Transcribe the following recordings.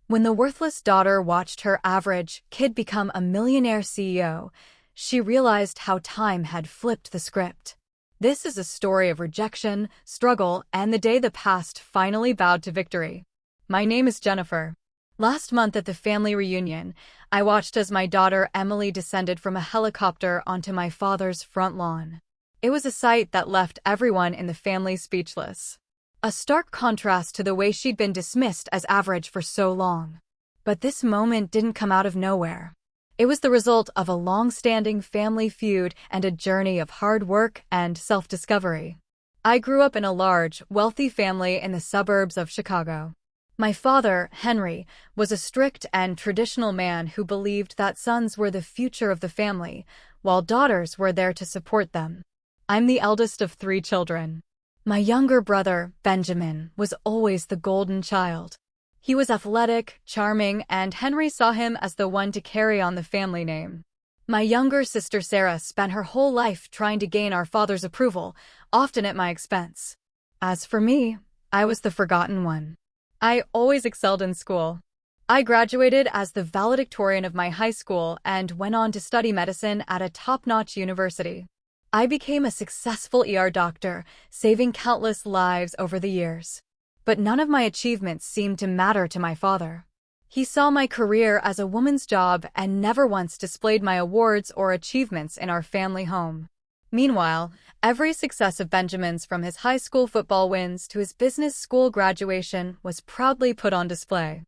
When the worthless daughter watched her average kid become a millionaire CEO, she realized how time had flipped the script. This is a story of rejection, struggle, and the day the past finally bowed to victory. My name is Jennifer. Last month at the family reunion, I watched as my daughter Emily descended from a helicopter onto my father's front lawn. It was a sight that left everyone in the family speechless. A stark contrast to the way she'd been dismissed as average for so long. But this moment didn't come out of nowhere. It was the result of a long-standing family feud and a journey of hard work and self-discovery. I grew up in a large, wealthy family in the suburbs of Chicago. My father, Henry, was a strict and traditional man who believed that sons were the future of the family, while daughters were there to support them. I'm the eldest of 3 children. My younger brother, Benjamin, was always the golden child. He was athletic, charming, and Henry saw him as the one to carry on the family name. My younger sister Sarah spent her whole life trying to gain our father's approval, often at my expense. As for me, I was the forgotten one. I always excelled in school. I graduated as the valedictorian of my high school and went on to study medicine at a top-notch university. I became a successful ER doctor, saving countless lives over the years. But none of my achievements seemed to matter to my father. He saw my career as a woman's job and never once displayed my awards or achievements in our family home. Meanwhile, every success of Benjamin's, from his high school football wins to his business school graduation, was proudly put on display.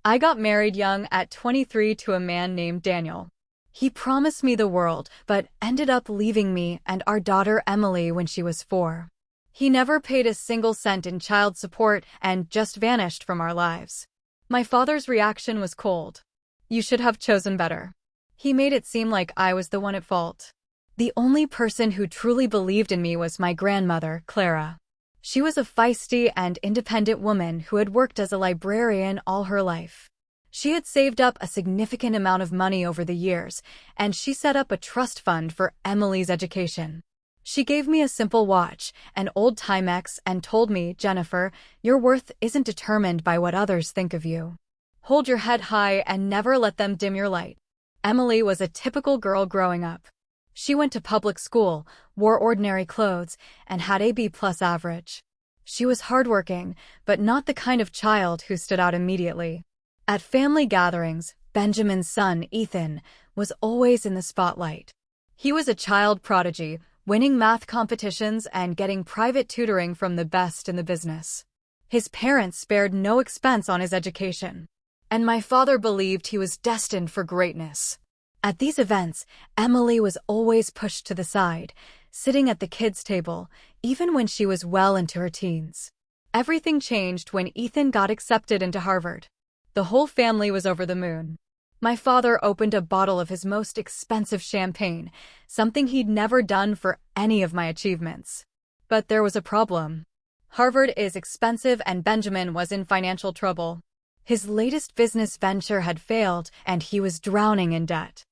I got married young at 23 to a man named Daniel. He promised me the world, but ended up leaving me and our daughter Emily when she was 4. He never paid a single cent in child support and just vanished from our lives. My father's reaction was cold. "You should have chosen better." He made it seem like I was the one at fault. The only person who truly believed in me was my grandmother, Clara. She was a feisty and independent woman who had worked as a librarian all her life. She had saved up a significant amount of money over the years, and she set up a trust fund for Emily's education. She gave me a simple watch, an old Timex, and told me, "Jennifer, your worth isn't determined by what others think of you. Hold your head high and never let them dim your light." Emily was a typical girl growing up. She went to public school, wore ordinary clothes, and had a B+ average. She was hardworking, but not the kind of child who stood out immediately. At family gatherings, Benjamin's son, Ethan, was always in the spotlight. He was a child prodigy, winning math competitions and getting private tutoring from the best in the business. His parents spared no expense on his education, and my father believed he was destined for greatness. At these events, Emily was always pushed to the side, sitting at the kids' table, even when she was well into her teens. Everything changed when Ethan got accepted into Harvard. The whole family was over the moon. My father opened a bottle of his most expensive champagne, something he'd never done for any of my achievements. But there was a problem. Harvard is expensive and Benjamin was in financial trouble. His latest business venture had failed and he was drowning in debt.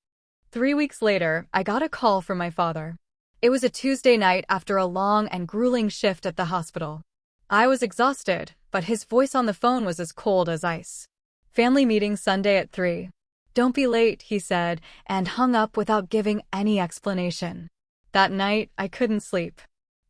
3 weeks later, I got a call from my father. It was a Tuesday night after a long and grueling shift at the hospital. I was exhausted, but his voice on the phone was as cold as ice. "Family meeting Sunday at 3. Don't be late," he said, and hung up without giving any explanation. That night, I couldn't sleep.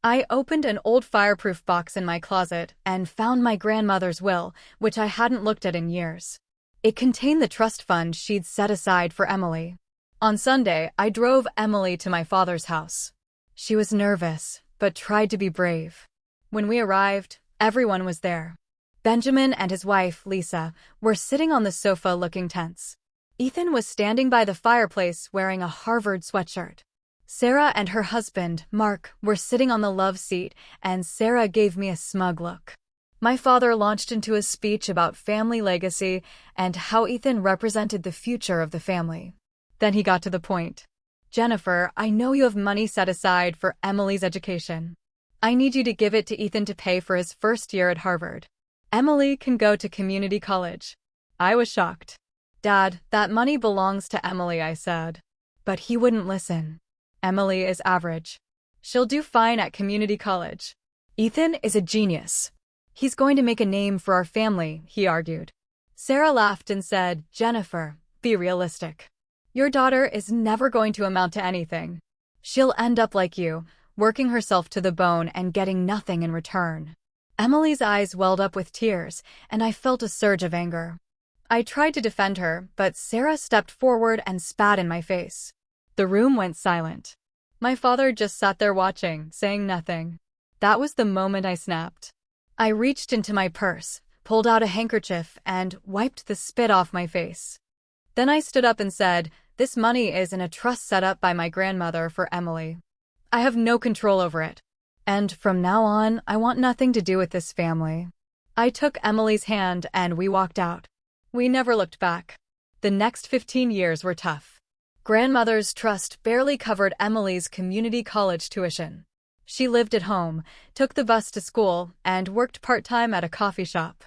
I opened an old fireproof box in my closet and found my grandmother's will, which I hadn't looked at in years. It contained the trust fund she'd set aside for Emily. On Sunday, I drove Emily to my father's house. She was nervous, but tried to be brave. When we arrived, everyone was there. Benjamin and his wife, Lisa, were sitting on the sofa looking tense. Ethan was standing by the fireplace wearing a Harvard sweatshirt. Sarah and her husband, Mark, were sitting on the love seat, and Sarah gave me a smug look. My father launched into a speech about family legacy and how Ethan represented the future of the family. Then he got to the point. "Jennifer, I know you have money set aside for Emily's education. I need you to give it to Ethan to pay for his first year at Harvard. Emily can go to community college." I was shocked. "Dad, that money belongs to Emily," I said. But he wouldn't listen. "Emily is average. She'll do fine at community college. Ethan is a genius. He's going to make a name for our family," he argued. Sarah laughed and said, "Jennifer, be realistic. Your daughter is never going to amount to anything. She'll end up like you, working herself to the bone and getting nothing in return." Emily's eyes welled up with tears, and I felt a surge of anger. I tried to defend her, but Sarah stepped forward and spat in my face. The room went silent. My father just sat there watching, saying nothing. That was the moment I snapped. I reached into my purse, pulled out a handkerchief, and wiped the spit off my face. Then I stood up and said, "This money is in a trust set up by my grandmother for Emily. I have no control over it. And from now on, I want nothing to do with this family." I took Emily's hand and we walked out. We never looked back. The next 15 years were tough. Grandmother's trust barely covered Emily's community college tuition. She lived at home, took the bus to school, and worked part-time at a coffee shop.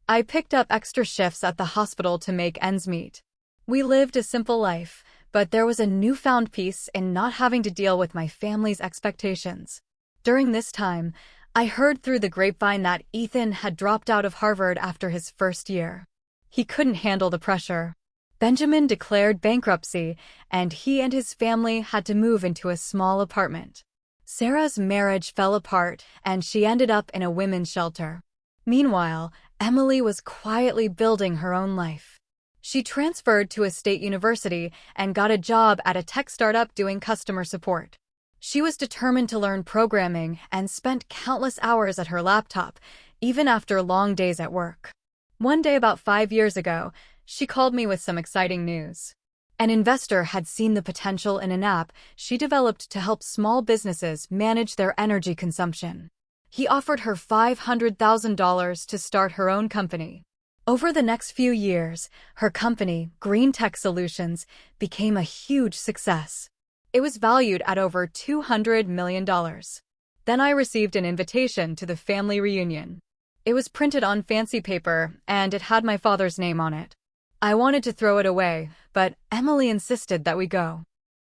I picked up extra shifts at the hospital to make ends meet. We lived a simple life, but there was a newfound peace in not having to deal with my family's expectations. During this time, I heard through the grapevine that Ethan had dropped out of Harvard after his first year. He couldn't handle the pressure. Benjamin declared bankruptcy, and he and his family had to move into a small apartment. Sarah's marriage fell apart, and she ended up in a women's shelter. Meanwhile, Emily was quietly building her own life. She transferred to a state university and got a job at a tech startup doing customer support. She was determined to learn programming and spent countless hours at her laptop, even after long days at work. One day about 5 years ago, she called me with some exciting news. An investor had seen the potential in an app she developed to help small businesses manage their energy consumption. He offered her $500,000 to start her own company. Over the next few years, her company, Green Tech Solutions, became a huge success. It was valued at over $200 million. Then I received an invitation to the family reunion. It was printed on fancy paper, and it had my father's name on it. I wanted to throw it away, but Emily insisted that we go.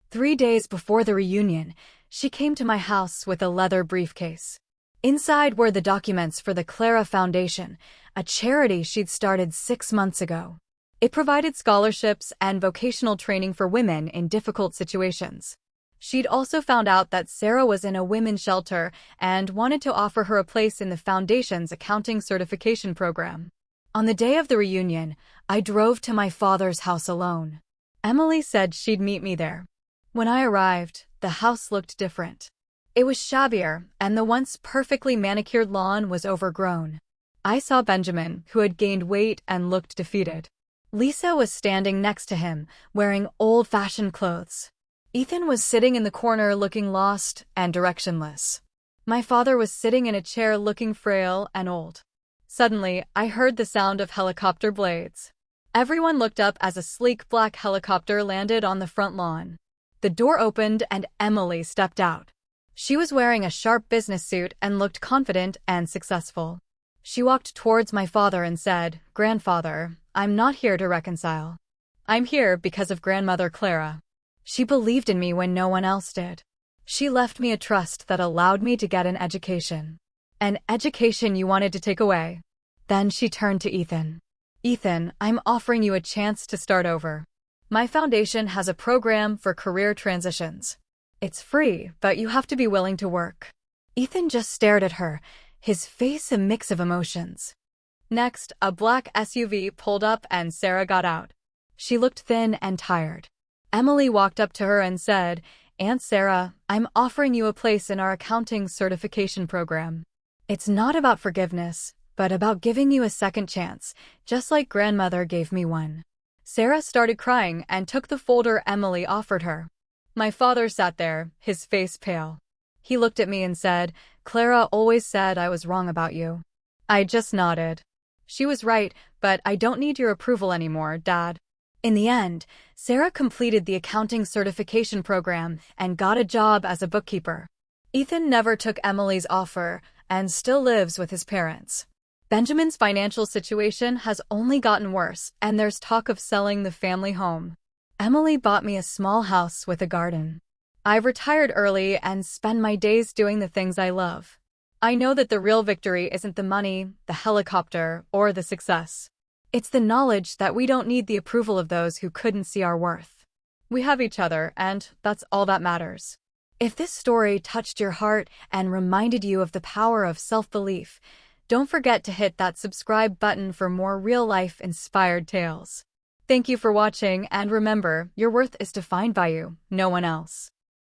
3 days before the reunion, she came to my house with a leather briefcase. Inside were the documents for the Clara Foundation, a charity she'd started 6 months ago. It provided scholarships and vocational training for women in difficult situations. She'd also found out that Sarah was in a women's shelter and wanted to offer her a place in the foundation's accounting certification program. On the day of the reunion, I drove to my father's house alone. Emily said she'd meet me there. When I arrived, the house looked different. It was shabbier, and the once perfectly manicured lawn was overgrown. I saw Benjamin, who had gained weight and looked defeated. Lisa was standing next to him, wearing old-fashioned clothes. Ethan was sitting in the corner looking lost and directionless. My father was sitting in a chair looking frail and old. Suddenly, I heard the sound of helicopter blades. Everyone looked up as a sleek black helicopter landed on the front lawn. The door opened and Emily stepped out. She was wearing a sharp business suit and looked confident and successful. She walked towards my father and said, "Grandfather, I'm not here to reconcile. I'm here because of grandmother Clara. She believed in me when no one else did. She left me a trust that allowed me to get an education. An education you wanted to take away." Then she turned to Ethan. "Ethan, I'm offering you a chance to start over. My foundation has a program for career transitions. It's free, but you have to be willing to work." Ethan just stared at her, his face a mix of emotions. Next, a black SUV pulled up and Sarah got out. She looked thin and tired. Emily walked up to her and said, "Aunt Sarah, I'm offering you a place in our accounting certification program. It's not about forgiveness, but about giving you a second chance, just like grandmother gave me one." Sarah started crying and took the folder Emily offered her. My father sat there, his face pale. He looked at me and said, "Clara always said I was wrong about you." I just nodded. "She was right, but I don't need your approval anymore, Dad." In the end, Sarah completed the accounting certification program and got a job as a bookkeeper. Ethan never took Emily's offer and still lives with his parents. Benjamin's financial situation has only gotten worse, and there's talk of selling the family home. Emily bought me a small house with a garden. I've retired early and spend my days doing the things I love. I know that the real victory isn't the money, the helicopter, or the success. It's the knowledge that we don't need the approval of those who couldn't see our worth. We have each other, and that's all that matters. If this story touched your heart and reminded you of the power of self-belief, don't forget to hit that subscribe button for more real-life inspired tales. Thank you for watching, and remember, your worth is defined by you, no one else.